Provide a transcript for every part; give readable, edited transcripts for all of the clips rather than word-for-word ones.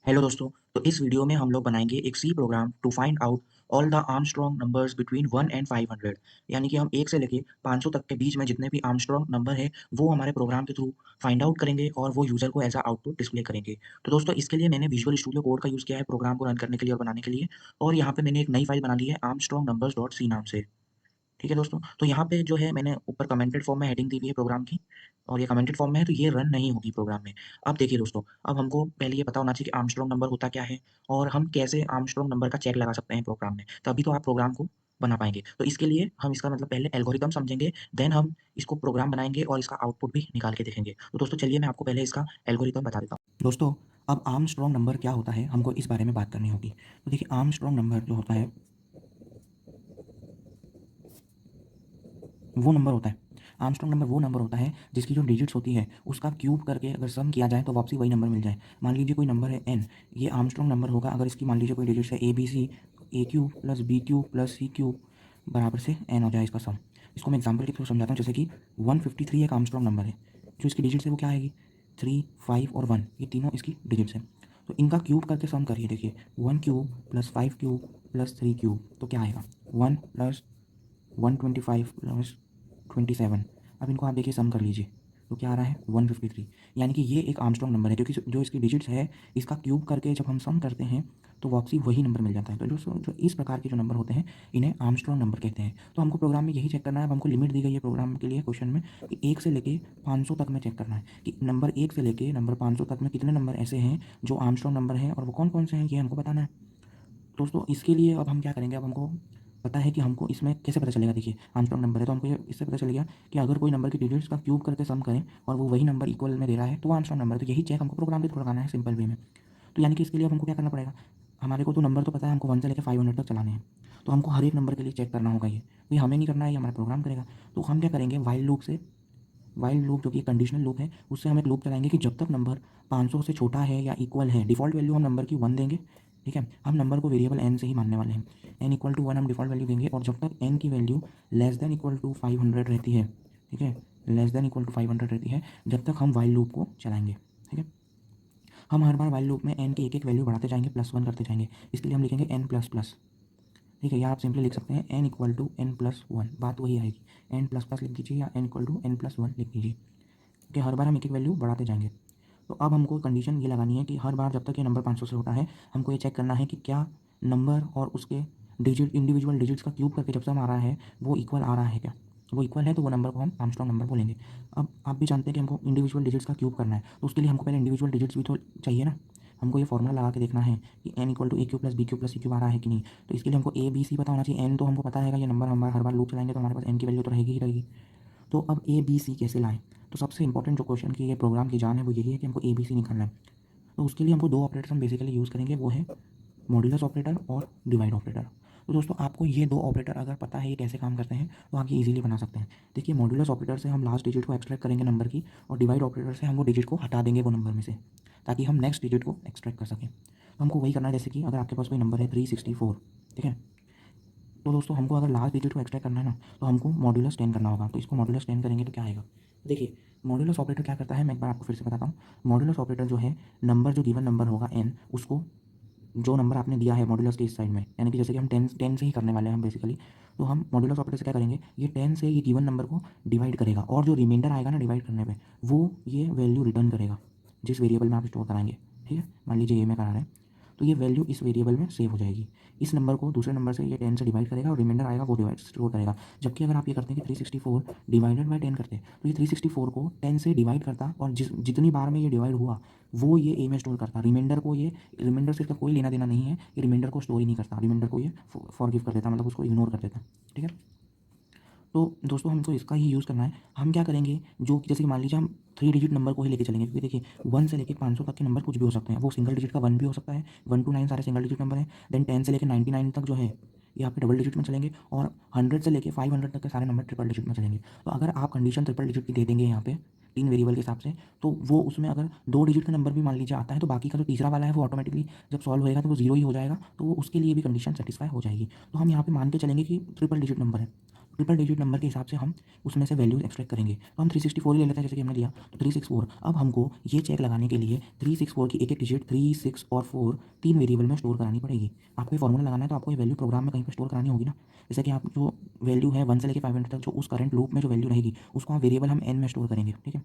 Hello दोस्तों, तो इस वीडियो में हम लोग बनाएँगे एक C program to find out all the Armstrong numbers between 1 and 500। यानी कि हम 1 से लेके 500 तक के बीच में जितने भी आर्मस्ट्रॉन्ग नंबर हैं, वो हमारे प्रोग्राम के थ्रू फाइंड आउट करेंगे और वो यूज़र को एज़ अ आउटपुट डिस्प्ले करेंगे। तो दोस्तों इसके लिए मैंने विजुअल स्टूडियो कोड का यूज़ किया है प्रोग्राम को रन करने के लिए और बनाने के लिए, और यहाँ पे मैंने एक नई फाइल बना ली है आर्मस्ट्रॉन्ग नंबर्स डॉट सी नाम से। ठीक है दोस्तों, तो यहाँ पे जो है मैंने ऊपर कमेंटेड फॉर्म में हेडिंग दी हुई है प्रोग्राम की, और ये कमेंटेड फॉर्म में है तो ये रन नहीं होगी प्रोग्राम में। अब देखिए दोस्तों, अब हमको पहले ये पता होना चाहिए कि आर्मस्ट्रॉन्ग नंबर होता क्या है और हम कैसे आर्मस्ट्रॉन्ग नंबर का चेक लगा सकते हैं प्रोग्राम में, तभी तो आप प्रोग्राम को बना पाएँगे। तो इसके लिए हम इसका मतलब पहले एल्गोरिथम समझेंगे, देन हम इसको प्रोग्राम बनाएँगे और इसका आउटपुट भी निकाल के देखेंगे। तो दोस्तों चलिए मैं आपको पहले इसका एल्गोरिथम बता देता हूँ। दोस्तों, अब आर्मस्ट्रॉन्ग नंबर क्या होता है, हमको इस बारे में बात करनी होगी। तो देखिए आर्मस्ट्रॉन्ग नंबर जो होता है वो नंबर होता है। आर्मस्ट्रॉन्ग नंबर वो नंबर होता है जिसकी जो डिजिट्स होती है उसका क्यूब करके अगर सम किया जाए तो वापसी वही नंबर मिल जाए। मान लीजिए कोई नंबर है n, ये आर्मस्ट्रॉन्ग नंबर होगा अगर इसकी मान लीजिए कोई डिजिट्स है ABC, A cube plus B cube plus C cube बराबर से n हो जाए इसका सम। इसको मैं एग्जाम्पल के थ्रू समझाता हूँ, जैसे कि 153 एक आर्मस्ट्रॉन्ग नंबर है। जो इसकी डिजिट्स है वो क्या आएगी, 3, 5 और 1, ये तीनों इसकी डिजिट्स हैं। तो इनका क्यूब करके सम करिए, देखिए 1 cube plus 5 cube plus 3 cube तो क्या आएगा, 1 प्लस 125 प्लस 27। अब इनको आप देखिए सम कर लीजिए तो क्या आ रहा है 153। यानी कि ये एक आर्मस्ट्रॉन्ग नंबर है क्योंकि जो इसकी डिजिट्स है इसका क्यूब करके जब हम सम करते हैं तो वापसी वही नंबर मिल जाता है। तो जो इस प्रकार के जो नंबर होते हैं इन्हें आर्मस्ट्रॉन्ग नंबर कहते हैं। तो हमको प्रोग्राम में यही चेक करना है। अब हमको लिमिट दी गई है प्रोग्राम के लिए क्वेश्चन में कि 1 से लेके 500 तक में चेक करना है कि नंबर 1 से लेके नंबर 500 तक में कितने नंबर ऐसे हैं जो आर्मस्ट्रॉन्ग नंबर हैं और वो कौन कौन से हैं ये हमको बताना है। दोस्तों इसके लिए अब हम क्या करेंगे, अब हमको पता है कि हमको इसमें कैसे पता चलेगा। देखिए आर्मस्ट्रॉन्ग नंबर है तो हमको ये इससे पता चल गया कि अगर कोई नंबर की डिजिट्स का क्यूब करके सम करें और वो वही नंबर इक्वल में दे रहा है तो वो आर्मस्ट्रॉन्ग नंबर है। तो यही चेक हमको प्रोग्राम के थ्रू लगाना है सिंपल वे में। तो यानी कि इसके लिए अब हमको क्या करना पड़ेगा, हमारे को तो नंबर तो पता है, हमको 1 से लेकर 500 तक चलाने हैं। तो हमको हर एक नंबर के लिए चेक करना होगा। ये हमें नहीं करना है, ये हमारा प्रोग्राम करेगा। तो हम क्या करेंगे, वाइल लूप जो कि कंडीशनल लूप है उससे हम एक लूप चलाएंगे कि जब तक नंबर 500 से छोटा है या इक्वल है, डिफ़ॉल्ट वैल्यू हम नंबर की 1 देंगे। ठीक है, हम नंबर को वेरिएबल n से ही मानने वाले हैं। n इक्वल टू 1 हम डिफ़ॉल्ट वैल्यू देंगे और जब तक n की value less than equal to 500 रहती है, ठीक है, लेस देन इक्वल टू 500 रहती है, जब तक हम वाइल लूप को चलाएंगे। ठीक है, हम हर बार वाइल लूप में n की एक एक वैल्यू बढ़ाते जाएंगे, +1 करते जाएंगे। इसके लिए हम लिखेंगे n प्लस प्लस। ठीक है, या आप सिंपली लिख सकते हैं n equal to n plus one, बात वही आएगी। n प्लस प्लस लिख दीजिए या n equal to n plus one लिख दीजिए कि हर बार हम एक एक वैल्यू बढ़ाते जाएंगे। तो अब हमको कंडीशन ये लगानी है कि हर बार जब तक ये नंबर 500 से छोटा है हमको ये चेक करना है कि क्या नंबर और उसके डिजिट इंडिविजुअल डिजिट्स का क्यूब करके जब सम आ रहा है वो इक्वल आ रहा है। क्या वो इक्वल है तो वो नंबर को हम आर्मस्ट्रॉन्ग नंबर बोलेंगे। अब आप भी जानते हैं कि हमको इंडिविजुअल डिजिट्स का क्यूब करना है तो उसके लिए हमको पहले इंडिविजुअल डिजिट्स भी तो चाहिए ना। हमको ये फॉर्मूला लगा के देखना है कि n equal to A cube plus B cube plus C cube आ रहा है कि नहीं। तो इसके लिए हमको ए बी सी पता होना चाहिए। n तो हमको पता है, ये नंबर हम हर बार लूप चलाएंगे तो हमारे पास n की वैल्यू तो रहेगी ही रहेगी। तो अब ए बी सी कैसे लाएँ? तो सबसे इंपॉर्टेंट जो क्वेश्चन की ये प्रोग्राम की जान है वो यही है कि हमको ए बी सी निकालना है। तो उसके लिए हमको 2 ऑपरेटर्स हम बेसिकली यूज़ करेंगे, वो है मॉड्यूलस ऑपरेटर और डिवाइड ऑपरेटर। तो दोस्तों आपको ये 2 ऑपरेटर अगर पता है ये कैसे काम करते हैं तो आप ये ईज़िली बना सकते हैं। देखिए मॉड्यूलस ऑपरेटर से हम लास्ट डिजिट को एक्सट्रैक्ट करेंगे नंबर की, और डिवाइड ऑपरेटर से हम वो डिजिट को हटा देंगे वो नंबर में से, ताकि हम नेक्स्ट डिजिट को एक्सट्रैक्ट कर सकें। तो हमको वही करना है, जैसे कि अगर आपके पास कोई नंबर है 364, ठीक है, तो दोस्तों हमको अगर लास्ट डिजिट को एक्सट्रैक्ट करना है ना तो हमको मॉड्यूलस 10 करना होगा। तो इसको मॉड्यूलस 10 करेंगे तो क्या आएगा, देखिए मॉड्यूलस ऑपरेटर क्या करता है, मैं एक बार आपको फिर से बताता हूँ। मॉड्यूलस ऑपरेटर जो है, नंबर जो गिवन नंबर होगा n, उसको जो नंबर आपने दिया है मॉड्यूलस के इस साइड में, यानी कि जैसे कि हम 10 से ही करने वाले हैं हम बेसिकली, तो हम मॉड्यूलस ऑपरेटर से क्या करेंगे, ये 10 से ये गिवन नंबर को डिवाइड करेगा और जो रिमाइंडर आएगा ना डिवाइड करने पे वो ये वैल्यू रिटर्न करेगा जिस वेरिएबल में आप स्टोर कराएंगे। ठीक है, मान लीजिए ये में करा रहे हैं तो ये वैल्यू इस वेरिएबल में सेव हो जाएगी। इस नंबर को दूसरे नंबर से ये 10 से डिवाइड करेगा और रिमाइंडर आएगा वो डिवाइड स्टोर करेगा। जबकि अगर आप ये करते हैं कि 364 डिवाइडेड बाय 10 करते हैं तो ये 364 को 10 से डिवाइड करता और जितनी बार में ये डिवाइड हुआ वो ये ए में स्टोर करता। रिमाइंडर को ये, रिमाइंडर से इसका कोई लेना देना नहीं है, ये रिमाइंडर को स्टोर ही नहीं करता, रिमाइंडर को ये फॉरगिव कर देता, मतलब उसको इग्नोर कर देता। ठीक है, तो दोस्तों हमको इसका ही यूज़ करना है। हम क्या करेंगे, जो जैसे कि मान लीजिए हम 3 डिजिट नंबर को ही लेके चलेंगे, क्योंकि देखिए 1 से लेके 500 तक के नंबर कुछ भी हो सकते हैं। वो सिंगल डिजिट का 1 भी हो सकता है, 1 टू 9 सारे सिंगल डिजिट नंबर हैं। देन 10 से लेके 99 तक जो है ये आपके डबल डिजिट में चलेंगे, और 100 से लेके 500 तक के सारे नंबर ट्रिपल डिजिट में चलेंगे। तो अगर आप कंडीशन ट्रिपल डिजिट की दे देंगे यहाँ पे 3 वेरिएबल के हिसाब से, तो वो उसमें अगर 2 डिजिट का नंबर भी मान लीजिए आता है तो बाकी का जो तीसरा वाला है वो ऑटोमेटिकली जब सॉल्व होएगा तो वो 0 ही हो जाएगा, तो वो उसके लिए भी कंडीशन सेटिस्फाई हो जाएगी। तो हम यहाँ पे मान के चलेंगे कि ट्रिपल डिजिट नंबर है। ट्रिपल डिजिट नंबर के हिसाब से हम उसमें से वैल्यूज एक्सट्रैक्ट करेंगे। तो हम 364 ही ले लेते हैं, जैसे कि हमने लिया तो 364। अब हमको ये चेक लगाने के लिए 364 की एक एक डिजिट 3, 6 और 4 तीन वेरिएबल में स्टोर करानी पड़ेगी। आपको ये फॉर्मूला लगाना है तो आपको ये वैल्यू प्रोग्राम में कहीं पर स्टोर करानी होगी ना। जैसे कि आप जो वैल्यू है 1 से लेकर 500 तक जो उस करंट लूप में जो वैल्यू रहेगी उसको हम वेरिएबल हम एन में स्टोर करेंगे, ठीक है।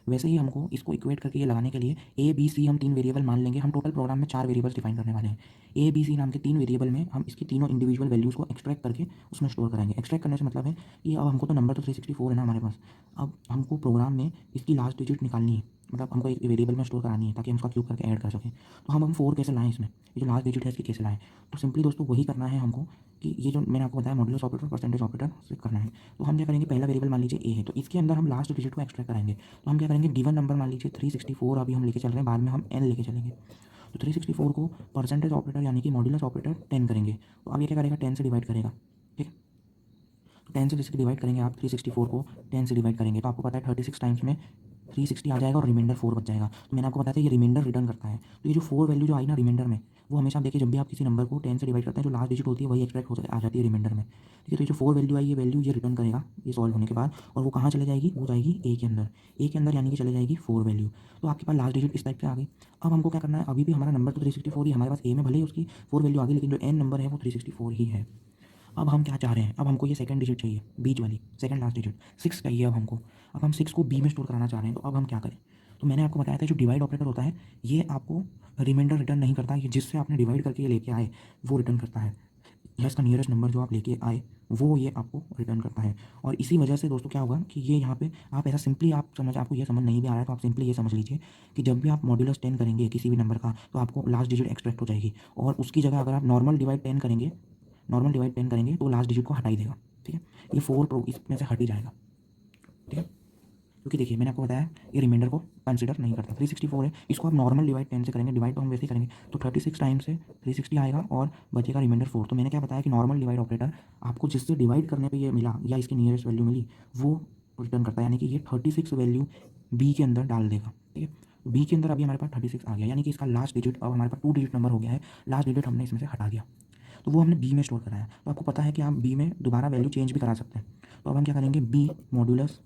वैसे ही हमको इसको इक्वेट करके ये लगाने के लिए ए बी सी हम तीन वेरिएबल मान लेंगे। हम टोटल प्रोग्राम में 4 वेरिएबल्स डिफाइन करने वाले हैं। ए बी सी नाम के 3 वेरिएबल में हम इसकी तीनों इंडिविजुअल वैल्यूज़ को एक्सट्रैक्ट करके उसमें स्टोर करेंगे। एक्सट्रैक्ट करने से मतलब है कि अब हमको तो नंबर तो 364 है ना हमारे पास, अब हमको प्रोग्राम में इसकी लास्ट डिजिट निकालनी है, मतलब हमको एक वेरिएबल में स्टोर करानी है ताकि हम उसका क्यूब करके ऐड कर सकें। तो हम 4 कैसे लाएँ इसमें, ये जो लास्ट डिजिट है इसकी कैसे लाएँ। तो सिंपली दोस्तों वही करना है हमको कि ये जो मैंने आपको बताया मॉड्यूलस ऑपरेटर परसेंटेज ऑपरेटर से करना है। तो हम क्या करेंगे, पहला वेरिएबल मान लीजिए ए है, तो इसके अंदर हम लास्ट डिजिट को एक्सट्रैक्ट करेंगे। तो हम क्या करेंगे, गिवन नंबर मान लीजिए 364 अभी हम लेके चल रहे हैं, बाद में हम एन लेके चलेंगे। तो 364 को परसेंटेज ऑपरेटर यानी कि मॉड्यूलस ऑपरेटर 10 करेंगे। तो अब ये क्या करेगा, 10 से डिवाइड करेगा, ठीक है। तो 10 से जैसे डिवाइड करेंगे आप 364 को 10 से डिवाइड करेंगे तो आपको पता है 36 टाइम्स में 360 आ जाएगा और रिमाइंडर 4 बच जाएगा। तो मैंने आपको बताया था ये रिमाइंडर रिटर्न करता है। तो ये जो 4 वैल्यू जो आई ना रिमाइंडर में, वो हमेशा देखिए जब भी आप किसी नंबर को 10 से डिवाइड करते हैं जो लास्ट डिजिट होती है वही एक्सट्रैक्ट हो आ जाती है रिमाइंडर में, ठीक है। तो ये जो 4 वैल्यू आई ये वैल्यू ये रिटर्न करेगा ये सॉल्व होने के बाद, और वो कहाँ चले जाएगी, वो जाएगी ए के अंदर। ए के अंदर यानी कि चले जाएगी 4 वैल्यू। तो आपके पास लास्ट डिजिट इस टाइप से आ गई। अब हमको क्या करना है, अभी भी हमारा नंबर तो 364 ही हमारे पास ए में, भले ही उसकी 4 वैल्यू आ गई लेकिन जो एन नंबर है वो 364 ही है। अब हम क्या चाह रहे हैं, अब हमको ये सेकंड डिजिट चाहिए, बीच वाली सेकंड लास्ट डिजिट 6 चाहिए अब हमको। अब हम 6 को बी में स्टोर कराना चाह रहे हैं, तो अब हम क्या करें। तो मैंने आपको बताया था जो डिवाइड ऑपरेटर होता है ये आपको रिमाइंडर रिटर्न नहीं करता, ये जिससे आपने डिवाइड करके ये लेके आए वो रिटर्न करता है, या इसका नियरेस्ट नंबर जो आप लेके आए वो ये आपको रिटर्न करता है। और इसी वजह से दोस्तों क्या होगा कि ये यहाँ पे आप ऐसा सिंपली आप समझ, आपको ये समझ नहीं भी आ रहा है तो आप सिंपली ये समझ लीजिए कि जब भी आप मॉड्यूलस 10 करेंगे किसी भी नंबर का तो आपको लास्ट डिजिट एक्सट्रैक्ट हो जाएगी, और उसकी जगह अगर आप नॉर्मल डिवाइड 10 करेंगे, नॉर्मल डिवाइड 10 करेंगे तो लास्ट डिजिट को हटा ही देगा, ठीक है। ये 4 प्रो इसमें से हट ही जाएगा, ठीक है। क्योंकि देखिए मैंने आपको बताया ये रिमाइंडर को कंसीडर नहीं करता। 364 है, इसको आप नॉर्मल डिवाइड 10 से करेंगे, डिवाइड तो हम वैसे ही करेंगे तो 36 टाइम से 360 आएगा और बचेगा रिमाइंडर 4। तो मैंने क्या बताया कि नॉर्मल डिवाइड ऑपरेटर आपको जिससे डिवाइड करने पे ये मिला या इसकी नियरेस्ट वैल्यू मिली वो रिटर्न करता है, यानी कि ये 36 वैल्यू बी के अंदर डाल देगा, ठीक है। बी के अंदर अभी हमारे पास 36 आ गया, यानी कि इसका लास्ट डिजिट अब हमारे पास 2 डिजिट नंबर हो गया है, लास्ट डिजिट हमने इसमें से हटा दिया तो वो हमने बी में स्टोर कराया। तो आपको पता है कि आप बी में दोबारा वैल्यू चेंज भी करा सकते हैं। तो अब हम क्या करेंगे, बी मॉड्यूलस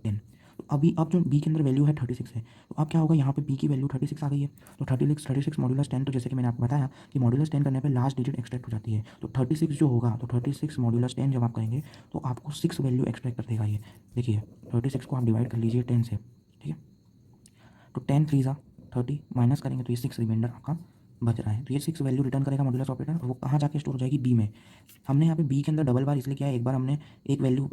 10। तो अभी अब जो बी के अंदर वैल्यू है 36 है, तो अब क्या होगा, यहाँ पे बी की वैल्यू 36 आ गई है। तो 36 मॉड्यूलस 10, तो जैसे कि मैंने आपको बताया कि मॉड्यूलस 10 करने पे लास्ट डिजिट एक्सट्रैक्ट हो जाती है। तो 36 जो होगा, तो 36 मॉड्यूलस 10 जब आप करेंगे तो आपको 6 वैल्यू एक्सट्रैक्ट कर देगा ये। देखिए 36 को आप डिवाइड कर लीजिए 10 से, ठीक है। तो 10 3 ज़ा 30 माइनस करेंगे तो ये 6 रिमाइंडर आपका बच रहा है। तो ये 6 वैल्यू रिटर्न करेगा मॉड्यूलस ऑपरेटर, और वो कहाँ जाके स्टोर हो जाएगी, बी में। हमने यहाँ पे बी के अंदर डबल बार इसलिए किया है, एक बार हमने एक वैल्यू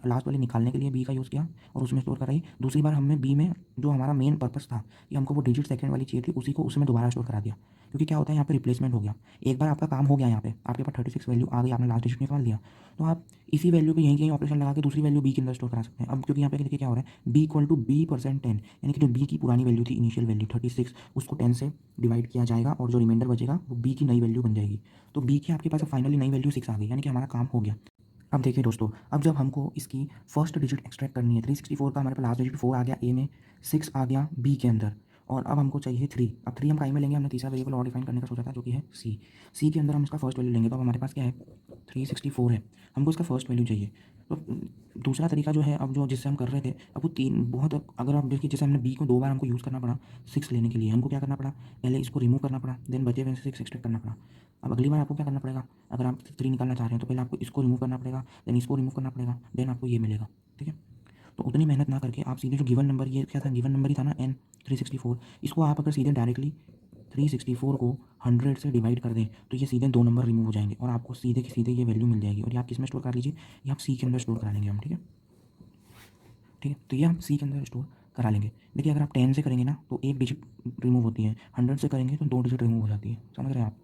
लास्ट वाली निकालने के लिए बी का यूज़ किया और उसमें स्टोर कराई, दूसरी बार हमने बी में जो हमारा मेन पर्पस था कि हमको वो डिजिट सेकंड वाली चाहिए थी उसी को उसमें दोबारा स्टोर करा दिया। क्योंकि क्या होता है यहाँ पे रिप्लेसमेंट हो गया, एक बार आपका काम हो गया, यहाँ पे आपके पास 36 वैल्यू आ गई, आपने लास्ट डिजिट निकाल दिया, तो आप इसी वैल्यू पे यहीं कहीं ऑपरेशन लगा के दूसरी वैल्यू बी के अंदर स्टोर करा सकते हैं। अब क्योंकि यहाँ पे देखिए क्या हो रहा है, B equal to B percent 10, यानी कि जो बी की पुरानी वैल्यू थी इनिशियल वैल्यू 36 उसको 10 से डिवाइड किया जाएगा और जो रिमाइंडर बचेगा वो बी की नई वैल्यू बन जाएगी। तो बी की आपके पास फाइनली नई वैल्यू 6 आ गई, यानी कि हमारा काम हो गया। अब देखिए दोस्तों, अब जब हमको इसकी फर्स्ट डिजिट एक्सट्रैक्ट करनी है, 364 का हमारे पास लास्ट डिजिट 4 आ गया ए में, 6 आ गया बी के अंदर, और अब हमको चाहिए 3। अब 3 हम काई में लेंगे, हमने तीसरा वेरिएबल और डिफाइन करने का सोचा था जो कि है सी। सी के अंदर हम इसका फर्स्ट वैल्यू लेंगे, तो अब हमारे पास क्या है 364 है, हमको इसका फर्स्ट वैल्यू चाहिए। तो दूसरा तरीका जो है अब जो जिससे हम कर रहे थे, अब वो तीन बहुत, अगर आप देखिए जैसे हमने बी को 2 बार हमको यूज़ करना पड़ा 6 लेने के लिए, हमको क्या करना पड़ा, पहले इसको रिमूव करना पड़ा, देन बचे हुए से 6 एक्सट्रैक्ट करना पड़ा। अब अगली बार आपको क्या करना पड़ेगा, अगर आप 3 निकालना चाह रहे हैं तो पहले आपको इसको रिमूव करना पड़ेगा, देन इसको रिमूव करना पड़ेगा, देन आपको ये मिलेगा, ठीक है। तो उतनी मेहनत ना करके आप सीधे जो गिवन नंबर, ये क्या था, गिवन नंबर ही था ना एन 364, इसको आप अगर सीधे डायरेक्टली 364 को 100 से डिवाइड कर दें तो ये सीधे 2 नंबर रिमूव हो जाएंगे और आपको सीधे की सीधे ये वैल्यू मिल जाएगी, और ये आप किस में स्टोर कर लीजिए, ये आप सी के अंदर स्टोर करा लेंगे हम, ठीक है। ठीक है, तो ये हम सी के अंदर स्टोर करा लेंगे। देखिए अगर आप 10 से करेंगे ना तो एक डिजिट रिमूव होती है, 100 से करेंगे तो 2 डिजिट रिमूव हो जाती है, समझ रहे हैं आप।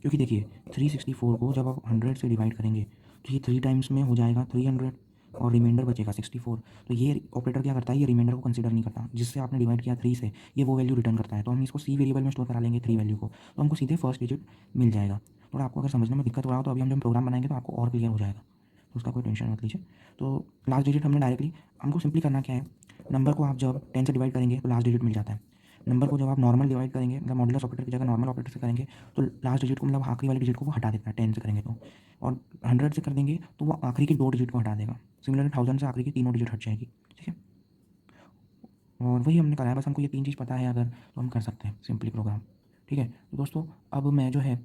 क्योंकि देखिए 364 को जब आप 100 से डिवाइड करेंगे तो ये 3 टाइम्स में हो जाएगा 300 और रिमाइंडर बचेगा 64। तो ये ऑपरेटर क्या करता है, ये रिमाइंडर को कंसीडर नहीं करता, जिससे आपने डिवाइड किया 3 से, ये वो वैल्यू रिटर्न करता है। तो हम इसको सी वेरिएबल में स्टोर करा लेंगे 3 वैल्यू को, तो हमको सीधे फर्स्ट डिजिट मिल जाएगा। थोड़ा आपको अगर समझने में दिक्कत हो रहा हो तो अभी हम जब प्रोग्राम बनाएंगे तो आपको और क्लियर हो जाएगा, तो उसका कोई टेंशन मत लीजिए। तो लास्ट डिजिट हमने डायरेक्टली, हमको सिंपली करना क्या है, नंबर को आप जब 10 से डिवाइड करेंगे तो लास्ट डिजिट मिल जाता है। नंबर को जब आप नॉर्मल डिवाइड करेंगे, मतलब मॉड्यूलस ऑपरेटर की जगह नॉर्मल ऑपरेटर से करेंगे, तो लास्ट डिजिट को, मतलब आखिरी वाले डिजिट को वो हटा देता है 10 से करेंगे तो, और 100 से कर देंगे तो वो आखिरी की 2 डिजिट को हटा देगा। सिमिलरली 1000 से आखिरी की तीनों डिजिट हट जाएगी। ठीक है, और वही हमने कराया, बस हमको ये 3 चीज़ पता है अगर, तो हम कर सकते हैं सिंपली प्रोग्राम। ठीक है, तो दोस्तों अब मैं जो है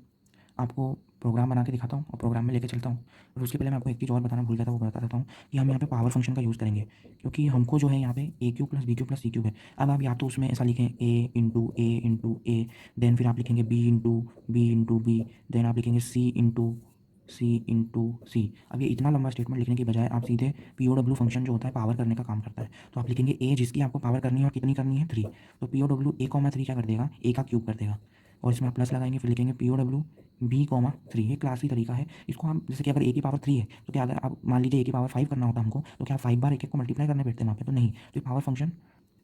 आपको प्रोग्राम बना के दिखाता हूँ और प्रोग्राम में लेके चलता हूँ। और उसके पहले मैं आपको एक चीज़ और बताना भूल गया था, वो बता देता हूँ कि हम यहाँ पे पावर फंक्शन का यूज़ करेंगे, क्योंकि हमको जो है यहाँ पे A cube plus B cube plus C cube है। अब आप या तो उसमें ऐसा लिखें ए, देन फिर आप लिखेंगे बी, देन आप लिखेंगे सी अब ये इतना लंबा स्टेटमेंट लिखने की बजाय आप सीधे पी ओ डब्ल्यू फंक्शन जो होता है पावर करने का काम करता है, तो आप लिखेंगे ए जिसकी आपको पावर करनी है और कितनी करनी है 3, तो P O W A comma 3 क्या कर देगा, ए का क्यूब कर देगा, और इसमें आप प्लस लगाएंगे, फिर लिखेंगे P O W B comma 3। ये क्लासी तरीका है इसको। हम जैसे कि अगर ए की पावर 3 है तो क्या, अगर आप मान लीजिए ए की पावर 5 करना होता हमको, तो क्या 5 बार एक एक को मल्टीप्लाई करने पड़ते हैं वहाँ पे, तो नहीं, तो ये पावर फंक्शन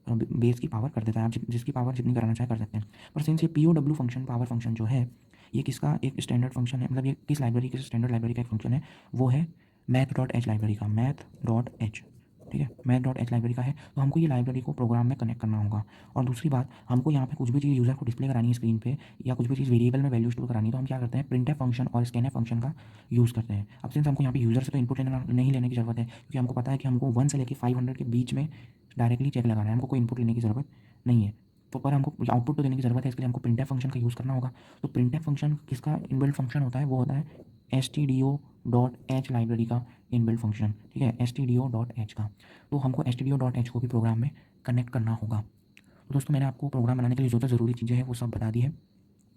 बेस की पावर कर देता है, आप जिसकी पावर जितनी कराना चाहे कर सकते हैं। पर सिंस ये P O W function power function जो है, ये किसका एक स्टैंडर्ड फंक्शन है, मतलब ये किस लाइब्रेरी, किस स्टैंडर्ड लाइब्रेरी का एक फंक्शन है, वो है मैथ डॉट एच लाइब्रेरी का, मैथ डॉट एच। ठीक है, मैथ डॉट एच लाइब्रेरी का है, तो हमको ये लाइब्रेरी को प्रोग्राम में कनेक्ट करना होगा। और दूसरी बात, हमको यहाँ पे कुछ भी चीज़ यूज़र को डिस्प्ले करानी है स्क्रीन पे, या कुछ भी चीज़ वेरिएबल में वैल्यू स्टोर करानी है, तो हम क्या करते हैं, प्रिंटफ फंक्शन और स्कैनफ फंक्शन का यूज़ करते हैं। अब सिंस हमको यहाँ पे यूज़र से तो इनपुट नहीं लेने की ज़रूरत है, क्योंकि हमको पता है कि हमको 1 से लेकर 500 के बीच में डायरेक्टली चेक लगाना है, हमको कोई इनपुट लेने की ज़रूरत नहीं है। तो पर हमको आउटपुट तो देने की ज़रूरत है, इसके लिए हमको प्रिंटफ फंक्शन का यूज़ करना होगा। तो प्रिंटफ फंक्शन किसका इनबिल्ट फंक्शन होता है, वो होता है S T D O dot H library का इनबिल्ट फंक्शन। ठीक है, S T D O dot H का, तो हमको S T D O dot H को भी प्रोग्राम में कनेक्ट करना होगा। तो दोस्तों मैंने आपको प्रोग्राम बनाने के लिए जो जो ज़रूरी चीज़ें हैं वो सब बता दी है।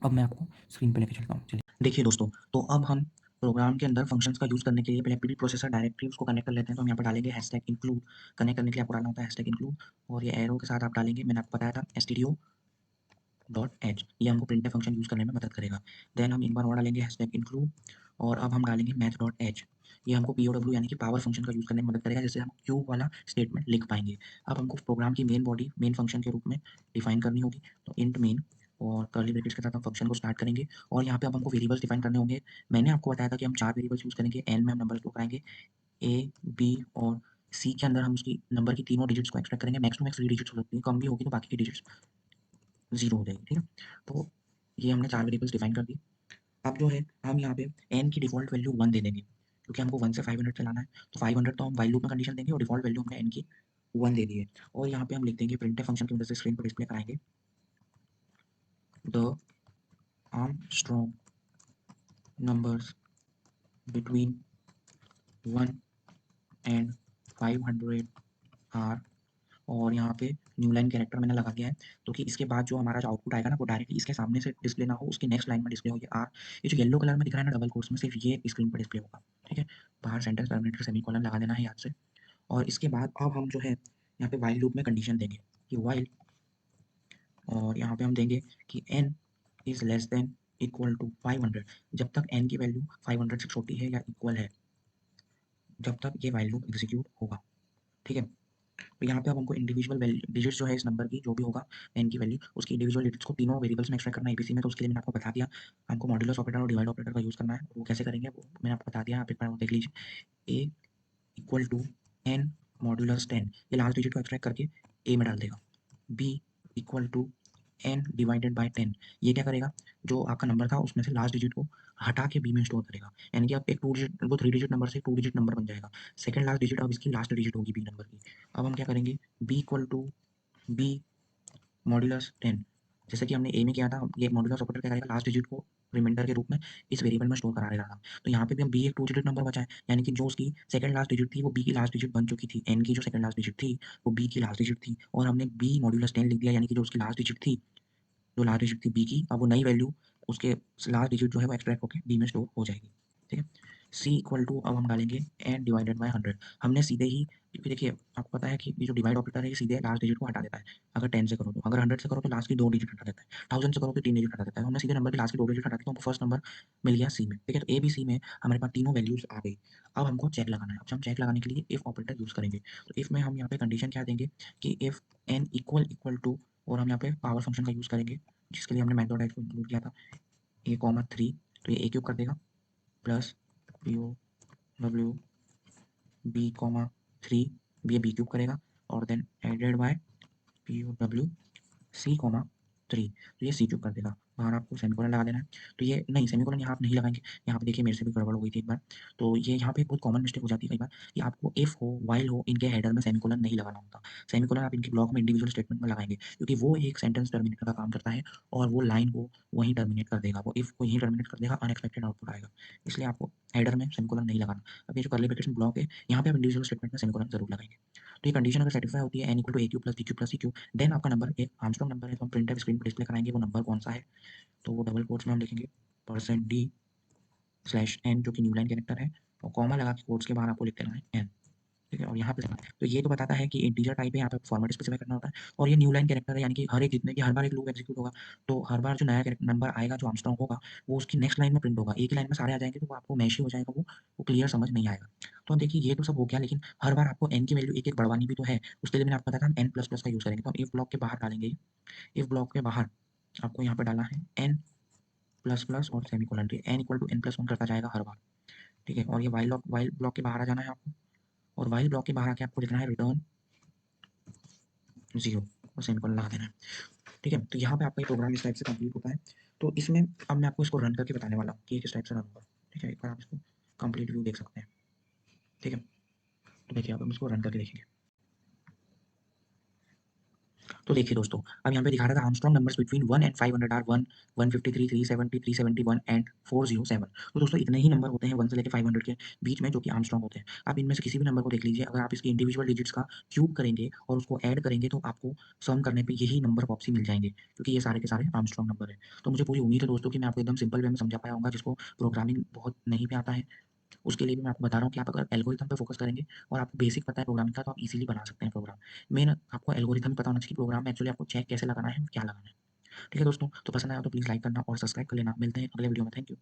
अब मैं आपको स्क्रीन पे लेके चलता हूँ। चलिए देखिए दोस्तों, तो अब हम प्रोग्राम के अंदर फंक्शंस का यूज़ करने के लिए पहले प्री प्रोसेसर डायरेक्टरी उसको कनेक्ट कर लेते हैं। तो हम यहाँ पर डालेंगे हैशटैग इंक्लूड। कनेक्ट करने के लिए आपको डालना होता है हैशटैग इंक्लूड, और ये एरो के साथ आप डालेंगे, मैंने आपको बताया था stdio डॉट एच, ये हमको प्रिंटफ फंक्शन यूज़ करने में मदद करेगा। देन हम एक बार और डालेंगे हैशटैग इंक्लूड, और अब हम डालेंगे मैथ डॉट एच, ये हमको पीओडब्ल्यू यानी कि पावर फंक्शन का यूज़ करने में मदद करेगा, जिससे हम क्यूब वाला स्टेटमेंट लिख पाएंगे। अब हमको प्रोग्राम की मेन बॉडी मेन फंक्शन के रूप में डिफाइन करनी होगी, तो इंट मेन और कर्ली ब्रैकेट्स के साथ हम फंक्शन को स्टार्ट करेंगे। और यहाँ पे अब हमको वेरिएबल्स डिफाइन करने होंगे। मैंने आपको बताया था कि हम 4 वेरिएबल्स यूज़ करेंगे, एन में हम नंबर स्टोर कराएंगे, ए, बी और सी के अंदर हम उसकी नंबर की तीनों डिजिट्स को एक्सट्रैक्ट करेंगे। मैक्स टू मैक्स 3 डिजिट्स हो सकती है, कम भी होगी तो बाकी की डिजिट्स 0 हो जाएगी। ठीक है, तो ये हमने 4 वेरिएबल्स डिफाइन कर दी। अब जो है हम यहाँ पे n की डिफ़ॉल्ट वैल्यू 1 दे देंगे, क्योंकि हमको 1 से 500 चलाना है। तो 500 तो हम व्हाइल लूप में कंडीशन देंगे और डिफ़ॉल्ट वैल्यू हमने n की 1 दे दी है। और यहाँ पे हम लिख देंगे, प्रिंटफ फंक्शन की मदद से स्क्रीन पर डिस्प्ले कराएँगे, the Armstrong numbers between 1 and 500 are, और यहाँ पे न्यू लाइन कैरेक्टर मैंने लगा दिया है, तो कि इसके बाद जो हमारा जो आउटपुट आएगा ना, वो डायरेक्टली इसके सामने से डिस्प्ले ना हो, उसकी नेक्स्ट लाइन में डिस्प्ले हो। ये आर, ये जो येलो कलर में दिख रहा है ना डबल कोट्स में, सिर्फ ये स्क्रीन पर डिस्प्ले होगा। ठीक है, बाहर सेंटर टर्मिनेटर सेमीकोलन लगा देना है याद से। और इसके बाद अब हम जो है यहाँ पे व्हाइल लूप में कंडीशन देंगे कि व्हाइल, और यहाँ पे हम देंगे कि n is less than equal to 500, जब तक n की वैल्यू 500 से छोटी है या इक्वल है, जब तक ये व्हाइल लूप एग्जीक्यूट होगा। ठीक है, तो यहाँ पे अब हमको इंडिविजुअल डिजिट्स जो है इस नंबर की, जो भी होगा n की वैल्यू, उसकी इंडिविजुअल डिजिट्स को तीनों वेरिएबल्स में एक्सट्रैक्ट करना है एबीसी में। तो उसके लिए मैंने आपको बता दिया, हमको मॉड्यूलस ऑपरेटर और डिवाइड ऑपरेटर का यूज़ करना है। वो कैसे करेंगे वो मैंने आपको बता दिया, आप एक बार देख लीजिए। a equal to n modulus 10, ये लास्ट डिजिट को एक्सट्रैक्ट करके a में डाल देगा। b equal to n divided by 10, ये क्या करेगा, जो आपका नंबर था उसमें से लास्ट डिजिट को हटा के b में स्टोर करेगा, यानी कि आप एक 2 डिजिट, वो 3 डिजिट नंबर से 2 डिजिट नंबर बन जाएगा। सेकंड लास्ट डिजिट अब इसकी लास्ट डिजिट होगी b नंबर की। अब हम क्या करेंगे, b equal to b modulus 10, जैसे कि हमने ए में किया था, ये मॉड्यूलस ऑपरेटर क्या करेगा, लास्ट डिजिट को रिमाइंडर के रूप में इस वेरिएबल में स्टोर करा देगा था। तो यहाँ पे भी हम b एक 2 डिजिट नंबर बचा है, यानी कि जो उसकी सेकंड लास्ट डिजिट थी वो b की लास्ट डिजिट बन चुकी थी। n की जो सेकंड लास्ट डिजिट थी वो b की लास्ट डिजिट थी, और हमने b मॉड्यूलस 10 लिख दिया, यानी कि जो उसकी लास्ट डिजिट थी, जो लास्ट डिजिट थी बी की, अब वो नई वैल्यू उसके लास्ट डिजिट जो है वो एक्सट्रैक्ट होकर बी में स्टोर हो जाएगी। ठीक है, सी इक्वल टू अब हम डालेंगे एन डिवाइडेड बाय 100। हमने सीधे ही, क्योंकि देखिए आपको पता है कि ये जो डिवाइड ऑपरेटर है ये सीधे लास्ट डिजिट को हटा देता है। अगर 10 से करो तो, अगर 100 से करो तो लास्ट की 2 डिजिट हटा देता है, 1000 से करो तो 3 डिजिट हटा देता है। हमने सीधे नंबर के लास्ट की 2 डिजिट हटा दी, तो हमको फर्स्ट नंबर मिल गया सी में। ठीक है, तो ए बी सी में हमारे पास तीनों वैल्यूज आ गई। अब हमको चेक लगाना है। अब हम चेक लगाने के लिए इफ ऑपरेटर यूज करेंगे। तो इफ में हम यहाँ पे कंडीशन क्या देंगे कि इफ एन इक्वल टू, और हम यहाँ पे पावर फंक्शन का यूज करेंगे, जिसके लिए हमने मेथड को इंक्लूड किया था, ए कॉमा 3, तो ये ए क्यूब कर देगा, plus P O W B comma 3, ये बी क्यूब करेगा, और then added by P O W C comma 3, तो ये सी क्यूब कर देगा। बाहर आपको सेमीकोलन लगा देना है। तो ये नहीं, सेमीकोलन यहाँ आप नहीं लगाएँगे। यहाँ पे देखिए मेरे से भी गड़बड़ हो गई थी एक बार। तो ये यहाँ पे बहुत कॉमन मिस्टेक हो जाती है कई बार कि आपको इफ हो, व्हाइल हो, इनके हेडर में सेमीकोलन नहीं लगाना होता। सेमीकोलन आप इनके ब्लॉक में इंडिविजुअल स्टेटमेंट में लगाएँगे क्योंकि वो एक सेंटेंस टर्मिनेटर का काम करता है और वो लाइन को वहीं टर्मिनेट कर देगा। वो इफ को यहीं टर्मिनेट कर देगा, अनएक्सपेक्टेड आउटपुट आएगा। इसलिए आपको हेडर में सेमीकोलन नहीं लगाना। अब ये जो कर्ली ब्रैकेट्स में ब्लॉक है, यहाँ पे आप इंडिविजुअल स्टेटमेंट में सेमीकोलन ज़रूर लगाएँगे। तो ये कंडीशन अगर सैटिस्फाई होती है n equal to a cube plus b cube plus c cube, then आपका नंबर एक आर्मस्ट्रांग नंबर है, तो हम प्रिंटफ स्क्रीन पे डिस्प्ले कराएँगे वो नंबर कौन-सा है। तो वो डबल कोट्स में हम लिखेंगे %d/n जो कि न्यू लाइन कैरेक्टर है और कॉमा लगा के कोट्स के बाहर आपको लिख देना है n, ठीक है? और यहाँ पे तो ये तो बताता है कि इंटीजर टाइप है, यहाँ पे फॉर्मेट स्पेसिफाई करना होता है और ये न्यू लाइन कैरेक्टर है, यानी कि हर एक जितने की हर बार एक लूप एग्जीक्यूट होगा, तो हर बार जो नया नंबर आएगा जो आर्मस्ट्रांग होगा, वो उसकी नेक्स्ट लाइन में प्रिंट होगा। एक ही लाइन में सारे आ जाएँगे तो वो आपको मैश ही हो जाएगा वो क्लियर समझ नहीं आएगा। तो अब देखिए ये तो सब हो गया, लेकिन हर बार आपको n की वैल्यू एक-एक बढ़वानी भी तो है। उसके लिए मैंने आपको बताया था हम n++ का यूज़ करेंगे। तो हम इफ ब्लॉक के बाहर डालेंगे, इफ ब्लॉक के बाहर आपको यहाँ पे डालना है n++ और सेमीकोलन, ठीक है? n इक्वल टू n+1 करता जाएगा हर बार, ठीक है? और ये व्हाइल ब्लॉक के बाहर आ जाना है आपको और व्हाइल ब्लॉक के बाहर आके आपको लिखना है रिटर्न 0 और सेमीकोलन लगा देना है, ठीक है? तो यहाँ पे आपका ये प्रोग्राम इस टाइप से कंप्लीट होता है। तो इसमें अब मैं आपको इसको रन करके बताने वाला हूँ कि ये किस टाइप से रन होगा, ठीक है? एक बार आप इसको कंप्लीट व्यू देख सकते हैं, ठीक है? तो देखिए अब हम इसको रन करके देखेंगे। तो देखिए दोस्तों, अब यहाँ पे दिखा रहा था Armstrong numbers between 1 and 500 are 1, 153, 370, 371 and 407। तो दोस्तों इतने ही नंबर होते हैं 1 से लेके 500 के बीच में जो कि आर्मस्ट्रांग होते हैं। आप इनमें से किसी भी नंबर को देख लीजिए, अगर आप इसकी इंडिविजुअल डिजिट्स का क्यूब करेंगे और उसको ऐड करेंगे तो आपको सम करने पे यही नंबर वापसी मिल जाएँगे, क्योंकि ये सारे के सारे आर्मस्ट्रांग नंबर हैं। तो मुझे पूरी उम्मीद है दोस्तों कि मैं आपको एकदम सिंपल वे में समझा पाया होऊँगा, जिसको प्रोग्रामिंग बहुत नहीं भी आता है उसके लिए भी मैं आपको बता रहा हूँ कि आप अगर एल्गोरिथम पे फ़ोकस करेंगे और आपको बेसिक पता है प्रोग्रामिंग का, तो आप ईज़िली बना सकते हैं प्रोग्राम। मेन आपको एल्गोरिथम ही पता होना चाहिए कि प्रोग्राम में एक्चुअली आपको चेक कैसे लगाना है और क्या लगाना है। ठीक है दोस्तों, तो पसंद आया हो तो प्लीज़ लाइक करना और सब्सक्राइब कर लेना। मिलते हैं अगले वीडियो में। Thank you.